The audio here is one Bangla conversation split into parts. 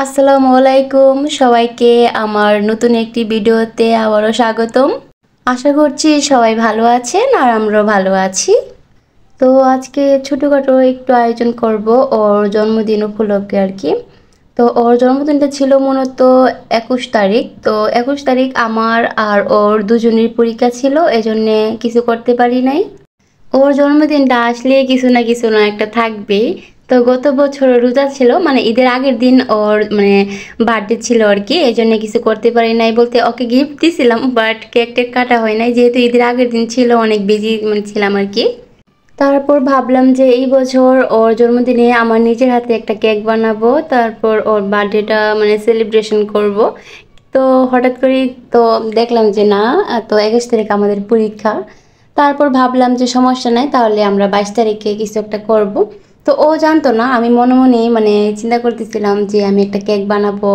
আসসালামু আলাইকুম সবাইকে আমার নতুন একটি ভিডিওতে আবারও স্বাগতম। আশা করছি সবাই ভালো আছেন আর আমরাও ভালো আছি। তো আজকে ছোটোখাটো একটু আয়োজন করব ওর জন্মদিন উপলক্ষে আর কি। তো ওর জন্মদিনটা ছিল মূলত 21 তারিখ। তো 21 তারিখ আমার আর ওর দুজনের পরীক্ষা ছিল, এজন্যে কিছু করতে পারি নাই। ওর জন্মদিনটা আসলে কিছু না কিছু না একটা থাকবেই। তো গত বছর রোজা ছিল, মানে ঈদের আগের দিন ওর বার্থডে ছিল আর কি, এই জন্য কিছু করতে পারি নাই। বলতে ওকে গিফট দিয়েছিলাম, বাট কেক টেক কাটা হয় নাই, যেহেতু ঈদের আগের দিন ছিল, অনেক বিজি ছিলাম আর কি। তারপর ভাবলাম যে এই বছর ওর জন্মদিনে আমার নিজের হাতে একটা কেক বানাবো, তারপর ওর বার্থডেটা সেলিব্রেশন করব। তো হঠাৎ করেই তো দেখলাম যে না, তো 21 তারিখ আমাদের পরীক্ষা। তারপর ভাবলাম যে সমস্যা নাই, তাহলে আমরা 22 তারিখে কিছু একটা করব। তো ও জানতো না, আমি মনে মনে চিন্তা করতেছিলাম যে আমি একটা কেক বানাবো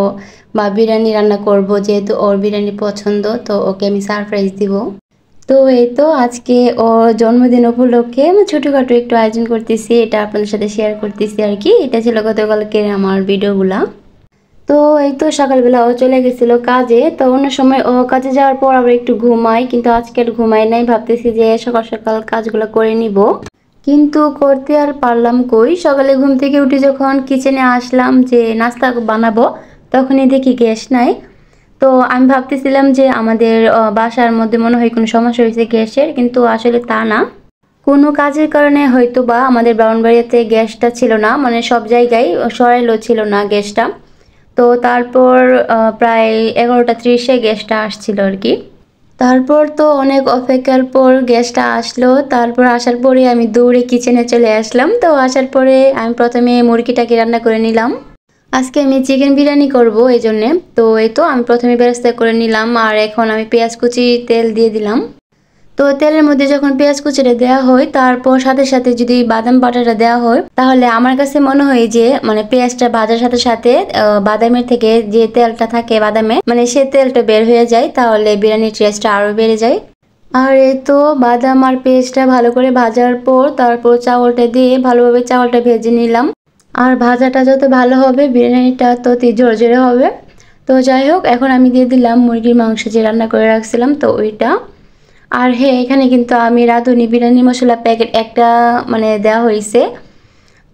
বা বিরিয়ানি রান্না করব, যেহেতু ওর বিরিয়ানি পছন্দ, তো ওকে আমি সারপ্রাইজ দিব। তো এই তো আজকে ওর জন্মদিন উপলক্ষে আমি ছোটোখাটো একটু আয়োজন করতেছি, এটা আপনাদের সাথে শেয়ার করতেছি আর কি। এটা ছিল গতকালকের আমার ভিডিওগুলা। তো এই তো সকালবেলা ও চলে গেছিলো কাজে, তো অন্য সময় ও কাজে যাওয়ার পর আবার একটু ঘুমাই, কিন্তু আজকে আর ঘুমাই নাই, ভাবতেছি যে সকাল সকাল কাজগুলো করে নিব। কিন্তু করতে আর পারলাম কই। সকালে ঘুম থেকে উঠে যখন কিচেনে আসলাম যে নাস্তা বানাবো, তখনই দেখি গ্যাস নাই। তো আমি ভাবতেছিলাম যে আমাদের বাসার মধ্যে মনে হয় কোনো সমস্যা হয়েছে গ্যাসের, কিন্তু আসলে তা না। কোনো কাজের কারণে হয়তো বা আমাদের ব্রাহ্মণবাড়িয়াতে গ্যাসটা ছিল না, সব জায়গায় সরাইলো ছিল না গ্যাসটা। তো তারপর প্রায় 11:30-এ গ্যাসটা আসছিল আর কি। তারপর তো অনেক অপেক্ষার পর গ্যাসটা আসলো। তারপর আসার পরে আমি দৌড়ে কিচেনে চলে আসলাম। তো আসার পরে আমি প্রথমে মুরগিটাকে রান্না করে নিলাম। আজকে আমি চিকেন বিরিয়ানি করব এই জন্যে। তো এই তো আমি প্রথমে বেরেস্তা করে নিলাম, আর এখন আমি পেঁয়াজ কুচি তেল দিয়ে দিলাম। তো তেলের মধ্যে যখন পেঁয়াজ কুচিটা দেওয়া হয়, তারপর সাথে সাথে যদি বাদাম বাটাটা দেওয়া হয়, তাহলে আমার কাছে মনে হয় যে পেঁয়াজটা ভাজার সাথে সাথে বাদামের থেকে যে তেলটা থাকে বাদামে, সে তেলটা বের হয়ে যায়, তাহলে বিরিয়ানির টেস্টটা আরও বেড়ে যায়। আর এই তো বাদাম আর পেঁয়াজটা ভালো করে ভাজার পর তারপর চাউলটা দিয়ে ভালোভাবে চাউলটা ভেজে নিলাম। আর ভাজাটা যত ভালো হবে বিরিয়ানিটা ততই ঝরঝরে হবে। তো যাই হোক, এখন আমি দিয়ে দিলাম মুরগির মাংস যে রান্না করে রাখছিলাম, তো ওইটা। আর হ্যাঁ, এখানে কিন্তু আমি রাঁধুনি বিরিয়ানি মশলা প্যাকেট একটা দেওয়া হয়েছে।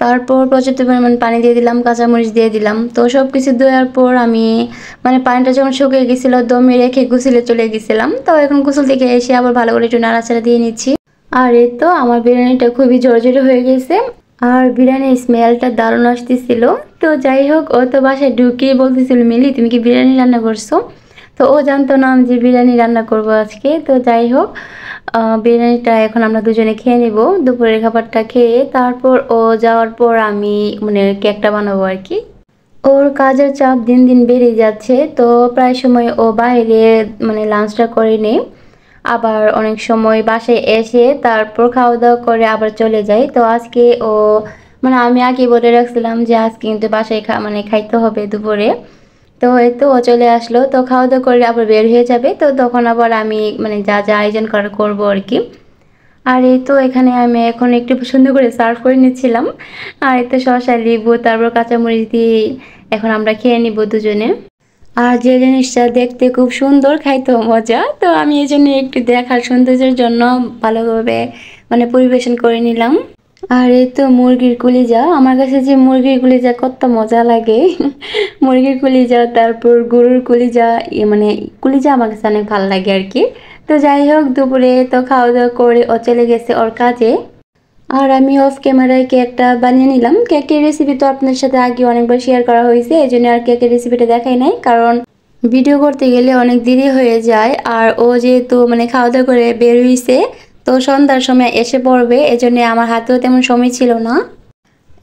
তারপর পর্যাপ্ত পরিমাণ পানি দিয়ে দিলাম, কাঁচামরিচ দিয়ে দিলাম। তো সব কিছু দেওয়ার পর আমি পানিটা যখন শুকিয়ে গেছিলো, দমে রেখে গোসলে চলে গেছিলাম। তো এখন গোসল থেকে এসে আবার ভালো করে একটু নাড়াচাড়া দিয়ে নিচ্ছি। আর এই তো আমার বিরিয়ানিটা খুবই ঝরঝরে হয়ে গেছে, আর বিরিয়ানির স্মেলটা দারুণ আসতেছিল। তো যাই হোক, ও তো বাসায় ঢুকিয়ে বলতেছিল, মিলি তুমি কি বিরিয়ানি রান্না করছো? তো ও জানতো না আমি যে বিরিয়ানি রান্না করব আজকে। তো যাই হোক, বিরিয়ানিটা এখন আমরা দুজনে খেয়ে নেব। দুপুরের খাবারটা খেয়ে তারপর ও যাওয়ার পর আমি কেকটা বানাবো আর কি। ওর কাজের চাপ দিন দিন বেড়ে যাচ্ছে, তো প্রায় সময় ও বাইরে লাঞ্চটা করে নেয়। আবার অনেক সময় বাসায় এসে তারপর খাওয়া দাওয়া করে আবার চলে যায়। তো আজকে ও আমি আগে বলে রাখছিলাম যে আজকে কিন্তু বাসায় খাইতে হবে দুপুরে। তো এই তো ও চলে আসলো, তো খাওয়া দাওয়া করে আবার বের হয়ে যাবে। তো তখন আবার আমি যা যা আয়োজন করা করবো আর কি। আর এই তো এখানে আমি এখন একটু সুন্দর করে সার্ভ করে নিচ্ছিলাম। আর এই তো শসা, লেবু, তারপর কাঁচামরিচ দিয়ে এখন আমরা খেয়ে নিব দুজনে। আর যে জিনিসটা দেখতে খুব সুন্দর, খাইতেও মজা, তো আমি এই জন্য একটু দেখার সৌন্দর্যের জন্য ভালোভাবে পরিবেশন করে নিলাম। আর এই তো মুরগির কলিজা, আমার কাছে যে মুরগির কলিজা কত মজা লাগে। মুরগির কলিজা, তারপর গরুর কলিজা, কলিজা আমার কাছে অনেক ভালো লাগে আর কি। তো যাই হোক, দুপুরে তো খাওয়া দাওয়া করে ও চলে গেছে ওর কাজে। আর আমি অফ ক্যামেরায় কেকটা বানিয়ে নিলাম। কেকের রেসিপি তো আপনার সাথে আগে অনেকবার শেয়ার করা হয়েছে, এই জন্য আর কেকের রেসিপিটা দেখাই নাই, কারণ ভিডিও করতে গেলে অনেক দেরি হয়ে যায়। আর ও যেহেতু খাওয়া দাওয়া করে বের হয়েছে, তো সন্ধ্যার সময় এসে পড়বে, এজন্য আমার হাতেও তেমন সময় ছিল না,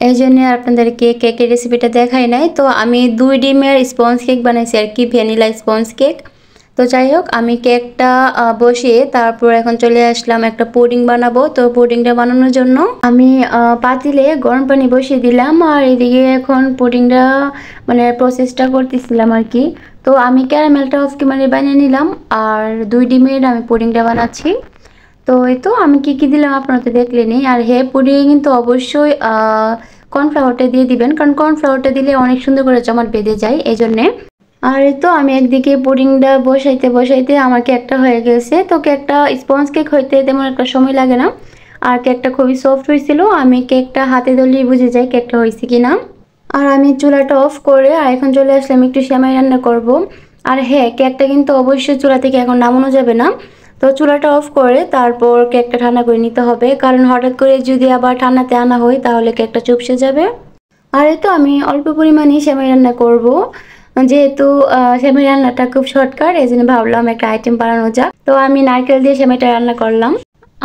এই জন্য আপনাদেরকে কেকের রেসিপিটা দেখাই নাই। তো আমি 2 ডিমের স্পঞ্জ কেক বানাইছি আর কি, ভ্যানিলা স্পঞ্জ কেক। তো যাই হোক, আমি কেকটা বসিয়ে তারপর এখন চলে আসলাম একটা পুডিং বানাবো। তো পুডিংটা বানানোর জন্য আমি পাতিলে গরম পানি বসিয়ে দিলাম, আর এদিকে এখন পুডিংটা প্রসেসটা করতেছিলাম আর কি। তো আমি ক্যারামেলটা অফ ক্যামেরায় বানিয়ে নিলাম, আর 2 ডিমের আমি পুডিংটা বানাচ্ছি। তো এই তো আমি কি কি দিলাম আপনারা তো দেখলেনই। আর হ্যাঁ, পুডিংয়ে কিন্তু অবশ্যই কর্নফ্লাওয়ারটা দিয়ে দিবেন, কারণ কর্নফ্লাওয়ারটা দিলে অনেক সুন্দর করে জমাট বেঁধে যায় এই জন্যে। আর এই তো আমি একদিকে পুডিংটা বসাইতে বসাইতে আমার কেকটা হয়ে গেছে। তো কেকটা স্পঞ্জ কেক হইতে তেমন একটা সময় লাগে না, আর কেকটা খুবই সফট হয়েছিল। আমি কেকটা হাতে ধরলেই বুঝে যাই কেকটা হয়েছে কিনা। আর আমি চুলাটা অফ করে আর এখন চলে আসলাম একটু সেমাই রান্না করব। আর হ্যাঁ, কেকটা কিন্তু অবশ্যই চুলা থেকে এখন নামানো যাবে না। তো চুলাটা অফ করে তারপর কেকটা ঠান্ডা করে নিতে হবে, কারণ হঠাৎ করে যদি আবার ঠান্ডাতে আনা হয় তাহলে কেকটা চুপসে যাবে। আর এই তো আমি অল্প পরিমাণে সেমাই রান্না করব, যেহেতু সেমাই রান্নাটা খুব শর্টকাট, এই জন্য ভাবলাম একটা আইটেম বানানো যাক। তো আমি নারকেল দিয়ে সেমাইটা রান্না করলাম।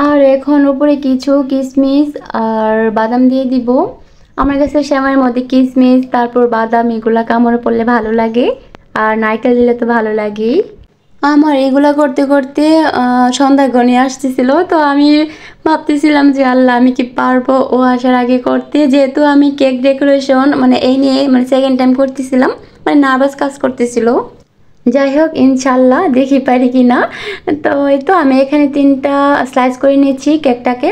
আর এখন উপরে কিছু কিশমিশ আর বাদাম দিয়ে দিব। আমার কাছে সেমাইয়ের মধ্যে কিশমিশ তারপর বাদাম এগুলা কামড়ে পড়লে ভালো লাগে, আর নারকেল দিলে তো ভালো লাগেই। আমার এগুলা করতে করতে সন্ধ্যা ঘনিয়ে আসতেছিল। তো আমি ভাবতেছিলাম যে আল্লাহ আমি কি পারবো ও আসার আগে করতে, যেহেতু আমি কেক ডেকোরেশন মানে এই নিয়ে মানে সেকেন্ড টাইম করতেছিলাম, মানে নার্ভাস কাজ করতেছিল। যাই হোক, ইনশাল্লাহ দেখি পারি কি না। তো এই তো আমি এখানে 3টা স্লাইস করে নিয়েছি কেকটাকে।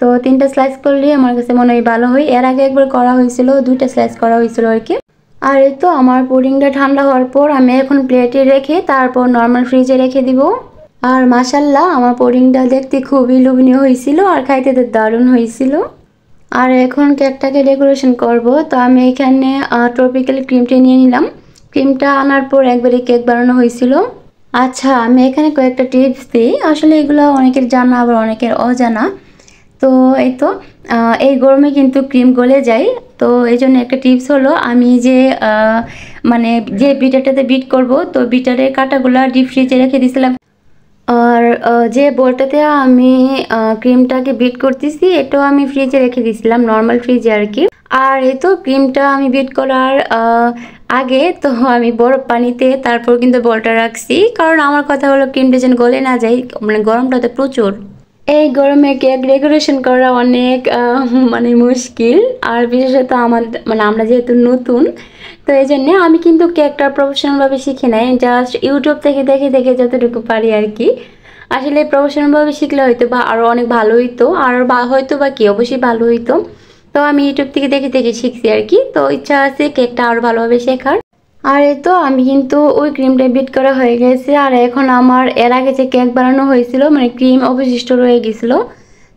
তো 3টা স্লাইস করলে আমার কাছে মনে হয় ভালো হয়। এর আগে একবার করা হয়েছিল, 2টা স্লাইস করা হয়েছিল আর কি। আর এই তো আমার পুডিংটা ঠান্ডা হওয়ার পর আমি এখন প্লেটে রেখে তারপর নর্মাল ফ্রিজে রেখে দিব। আর মাশাল্লাহ আমার পুডিংটা দেখতে খুবই লোভনীয় হয়েছিল আর খাইতে তো দারুণ হয়েছিল। আর এখন কেকটাকে ডেকোরেশন করব। তো আমি এখানে ট্রপিক্যাল ক্রিমটা নিয়ে নিলাম। ক্রিমটা আনার পর একবারে কেক বানানো হয়েছিল। আচ্ছা, আমি এখানে কয়েকটা টিপস দিই। আসলে এগুলো অনেকের জানা আবার অনেকের অজানা। তো এই তো এই গরমে কিন্তু ক্রিম গলে যায়। তো এই জন্য একটা টিপস হলো, আমি যে মানে যে বিটারটাতে বিট করব, তো বিটারের কাঁটাগুলো ডিপ ফ্রিজে রেখে দিয়েছিলাম। আর যে বোলটাতে আমি ক্রিমটাকে বিট করতেছি এটাও আমি ফ্রিজে রেখে দিয়েছিলাম, নর্মাল ফ্রিজে আর কি। আর এই তো ক্রিমটা আমি বিট করার আগে তো আমি বরফ পানিতে তারপর কিন্তু বলটা রাখছি, কারণ আমার কথা হলো ক্রিমটা যেন গলে না যায়, মানে গরমটা তো প্রচুর। এই গরমে কেক ডেকোরেশন করা অনেক মানে মুশকিল। আর বিশেষত মানে আমরা যেহেতু নতুন, তো এই জন্যে আমি কিন্তু কেকটা প্রফেশনালভাবে শিখি নাই, জাস্ট ইউটিউব থেকে দেখে দেখে যতটুকু পারি আর কি। আসলে প্রফেশনালভাবে শিখলে হয়তো বা আরও অনেক ভালো হইতো, আর হয়তো বা কি অবশ্যই ভালো হইতো। তো আমি ইউটিউব থেকে দেখে দেখে শিখছি আর কি। তো ইচ্ছা আছে কেকটা আরও ভালোভাবে শেখার। আর এই তো আমি কিন্তু ওই ক্রিমটা বিট করা হয়ে গেছে। আর এখন আমার এর আগে যে কেক বানানো হয়েছিল মানে ক্রিম অবশিষ্ট রয়ে গেছিলো,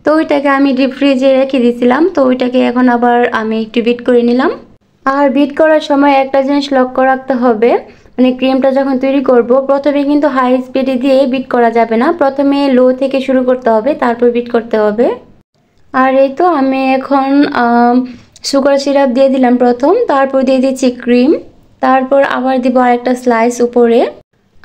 তো ওইটাকে আমি ডিপ ফ্রিজে রেখে দিয়েছিলাম। তো ওইটাকে এখন আবার আমি একটু বিট করে নিলাম। আর বিট করার সময় একটা জিনিস লক্ষ্য রাখতে হবে, মানে ক্রিমটা যখন তৈরি করব প্রথমে কিন্তু হাই স্পিডে দিয়ে বিট করা যাবে না, প্রথমে লো থেকে শুরু করতে হবে তারপর বিট করতে হবে। আর এই তো আমি এখন সুগার সিরাপ দিয়ে দিলাম প্রথম, তারপর দিয়ে দিচ্ছি ক্রিম, তারপর আবার দিব আরেকটা স্লাইস উপরে।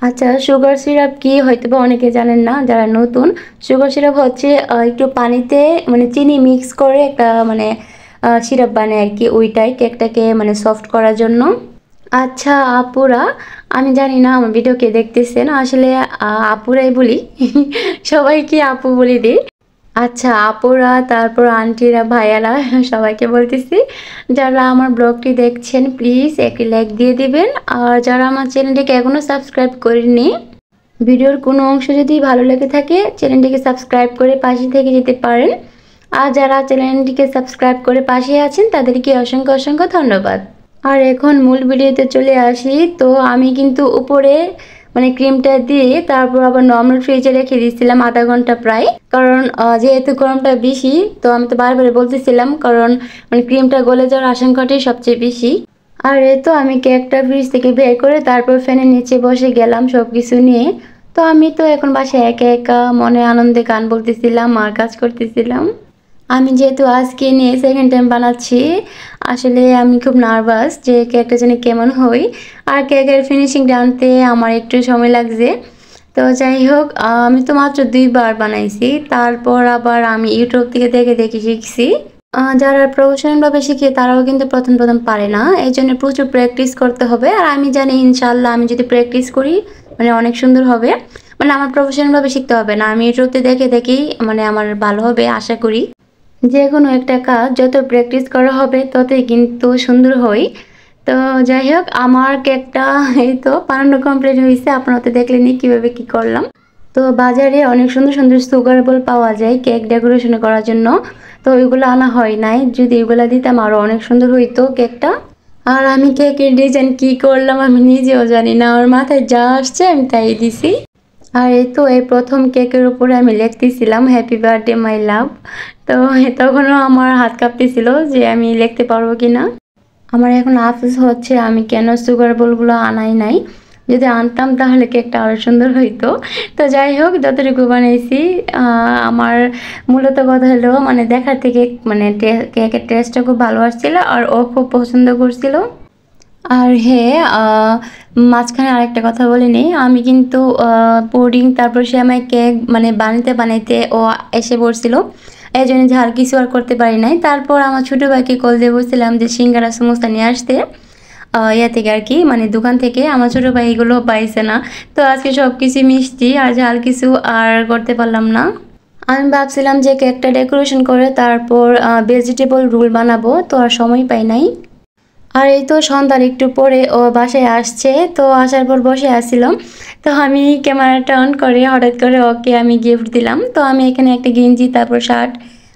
আচ্ছা, সুগার সিরাপ কি হয়তো বা অনেকে জানেন না যারা নতুন। সুগার সিরাপ হচ্ছে একটু পানিতে মানে চিনি মিক্স করে একটা মানে সিরাপ বানায় আর কি, ওইটাই কেকটাকে মানে সফট করার জন্য। আচ্ছা আপুরা, আমি জানি না আমার ভিডিও কে দেখতেছেন, আসলে আপুরাই বলি সবাইকে আপু বলে দিই। আচ্ছা আপুরা, তারপর আন্টিরা, ভাইয়ারা সবাইকে বলতেছি, যারা আমার ব্লগটি দেখছেন প্লিজ একটি লাইক দিয়ে দিবেন। আর যারা আমার চ্যানেলটিকে এখনও সাবস্ক্রাইব করেননি, ভিডিওর কোনো অংশ যদি ভালো লেগে থাকে চ্যানেলটিকে সাবস্ক্রাইব করে পাশে থেকে যেতে পারেন। আর যারা চ্যানেলটিকে সাবস্ক্রাইব করে পাশে আছেন তাদেরকে অসংখ্য অসংখ্য ধন্যবাদ। আর এখন মূল ভিডিওতে চলে আসি। তো আমি কিন্তু উপরে মানে ক্রিমটা দিয়ে তারপর আবার নর্মাল ফ্রিজে রেখে দিয়েছিলাম আধা ঘন্টা প্রায়, কারণ যেহেতু গরমটা বেশি, তো আমি তো বারবার বলতেছিলাম কারণ মানে ক্রিমটা গলে যাওয়ার আশঙ্কাটাই সবচেয়ে বেশি। আর এই তো আমি কেকটা ফ্রিজ থেকে বের করে তারপর ফ্যানের নিচে বসে গেলাম সব কিছু নিয়ে। তো আমি তো এখন বাসায় একা একা মনে আনন্দে গান বলতেছিলাম আর কাজ করতেছিলাম। আমি যেহেতু আজকে নিয়ে সেকেন্ড টাইম বানাচ্ছি, আসলে আমি খুব নার্ভাস যে কেকটা যেন কেমন হয়। আর কেকের ফিনিশিংটা আনতে আমার একটু সময় লাগছে। তো যাই হোক, আমি তো মাত্র 2বার বানাইছি, তারপর আবার আমি ইউটিউব থেকে দেখে দেখে শিখছি। যারা প্রফেশনালভাবে শিখে তারাও কিন্তু প্রথম প্রথম পারে না, এই জন্য প্রচুর প্র্যাকটিস করতে হবে। আর আমি জানি ইনশাল্লাহ আমি যদি প্র্যাকটিস করি মানে অনেক সুন্দর হবে। মানে আমার প্রফেশনালভাবে শিখতে হবে না, আমি ইউটিউবতে দেখে দেখেই মানে আমার ভালো হবে আশা করি। যে কোনো একটা কাজ যত প্র্যাকটিস করা হবে ততই কিন্তু সুন্দর হয়। তো যাই হোক, আমার কেকটা এই তো বানানো কমপ্লিট হয়েছে। আপনারা তো দেখলেনি কীভাবে কি করলাম। তো বাজারে অনেক সুন্দর সুন্দর সুগার বোল পাওয়া যায় কেক ডেকোরেশন করার জন্য। তো ওইগুলো আনা হয় নাই, যদি এগুলো দিতাম আরও অনেক সুন্দর হইতো কেকটা। আর আমি কেকের ডিজাইন কি করলাম আমি নিজেও জানি না, আমার মাথায় যা আসছে আমি তাই দিছি। আর এই তো এই প্রথম কেকের উপরে আমি লিখতেছিলাম হ্যাপি বার্থডে মাই লাভ। তো তখনও আমার হাত কাঁপতেছিল যে আমি লিখতে পারবো কিনা। আমার এখন আফসোস হচ্ছে আমি কেন সুগার বোলগুলো আনাই নাই, যদি আনতাম তাহলে কেকটা আরও সুন্দর হইতো। তো যাই হোক, যতটুকু বানাইছি। আমার মূলত কথা হলো মানে দেখার থেকে মানে কেকের টেস্টটা খুব ভালো আসছিল আর ও খুব পছন্দ করছিল। আর হ্যাঁ, মাঝখানে আরেকটা কথা বলিনি, আমি কিন্তু পুডিং তারপর সেমাই কেক মানে বানাইতে ও এসে পড়ছিল, এই জন্য যে আর কিছু আর করতে পারি নাই। তারপর আমার ছোটো ভাইকে কল দিয়ে বলছিলাম যে সিঙ্গারা সমোসা নিয়ে আসতে ইয়া থেকে আর কি, মানে দোকান থেকে। আমার ছোটো ভাই এগুলো পাইছে না, তো আজকে সব কিছু মিষ্টি আর ঝাল কিছু আর করতে পারলাম না। আমি ভাবছিলাম যে কেকটা ডেকোরেশন করে তারপর ভেজিটেবল রোল বানাবো, তো আর সময় পাই নাই। আর এই তো সন্ধ্যার একটু পরে ও বাসায় আসছে, তো আসার পর বসে আসছিলাম। তো আমি ক্যামেরাটা অন করে হঠাৎ করে ওকে আমি গিফট দিলাম। তো আমি এখানে একটা গেঞ্জি তারপর শার্ট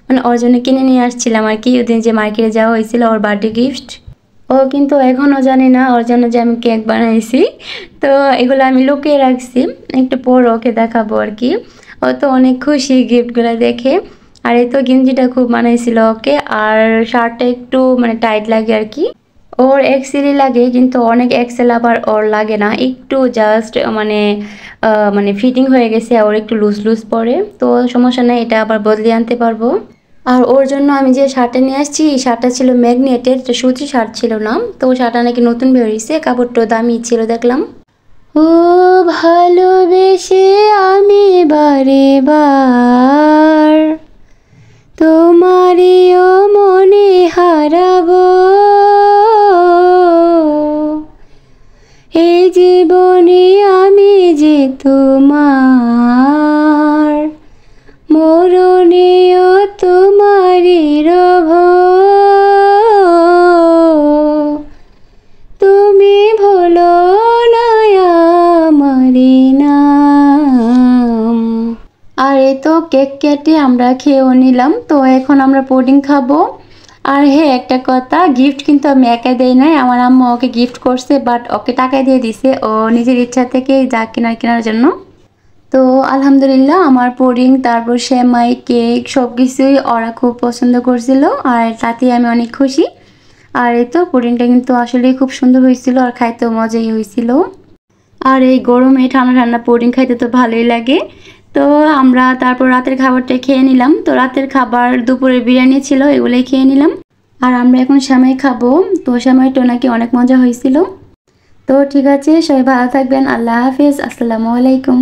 মানে ওর জন্য কিনে নিয়ে আসছিলাম আর কি, ওদিন যে মার্কেটে যাওয়া হয়েছিল ওর বার্থডে গিফট। ও কিন্তু এখনও জানে না ওর জন্য যে আমি কেক বানাইছি। তো এগুলো আমি লুকিয়ে রাখছি, একটু পর ওকে দেখাবো আর কি। ও তো অনেক খুশি গিফটগুলো দেখে। আর এই তো গেঞ্জিটা খুব মানাইছিল ওকে, আর শার্টটা একটু মানে টাইট লাগে আর কি। ওর এক্সেলই লাগে, কিন্তু অনেক এক্সেল আবার ওর লাগে না, একটু জাস্ট মানে মানে ফিটিং হয়ে গেছে, ওর একটু লুজ লুজ পরে। তো সমস্যা নেই, এটা আবার বদলে আনতে পারবো। আর ওর জন্য আমি যে শার্টটা নিয়ে আসছি শার্টটা ছিল ম্যাগনেটের, সুতি শার্ট ছিল না। তো শার্টটা নাকি নতুন বেরিয়েছে, কাপড়টা দামি ছিল দেখলাম। ও ভালোবেসে আমি বারে বার তোমারিও মনে হারাবো, এই জীবনে আমি যে তোমার, মরণেও তোমারই রব, তুমি ভুলো না আমারি নাম। আর এই তো কেক কেটে আমরা খেয়েও নিলাম, তো এখন আমরা পুডিং খাবো। আর হ্যাঁ, একটা কথা, গিফট কিন্তু আমি একা দেই নাই, আমার আম্মা ওকে গিফট করছে, বাট ওকে টাকা দিয়ে দিছে ও নিজের ইচ্ছা থেকে যা কেনার জন্য। তো আলহামদুলিল্লাহ আমার পুডিং তারপর সেমাই কেক সব কিছুই ওরা খুব পছন্দ করছিল, আর তাতে আমি অনেক খুশি। আর এই তো পুডিংটা কিন্তু আসলেই খুব সুন্দর হয়েছিল আর খাইতেও মজাই হয়েছিল। আর এই গরমে ঠান্ডা ঠান্ডা পুডিং খাইতে তো ভালোই লাগে। তো আমরা তারপর রাতের খাবারটা খেয়ে নিলাম। তো রাতের খাবার দুপুরে বিরিয়ানি ছিল, এগুলোই খেয়ে নিলাম। আর আমরা এখন সেমাই খাবো, তো সেমাইটা নাকি অনেক মজা হয়েছিল। তো ঠিক আছে, সবাই ভালো থাকবেন, আল্লাহ হাফিজ, আসসালামু আলাইকুম।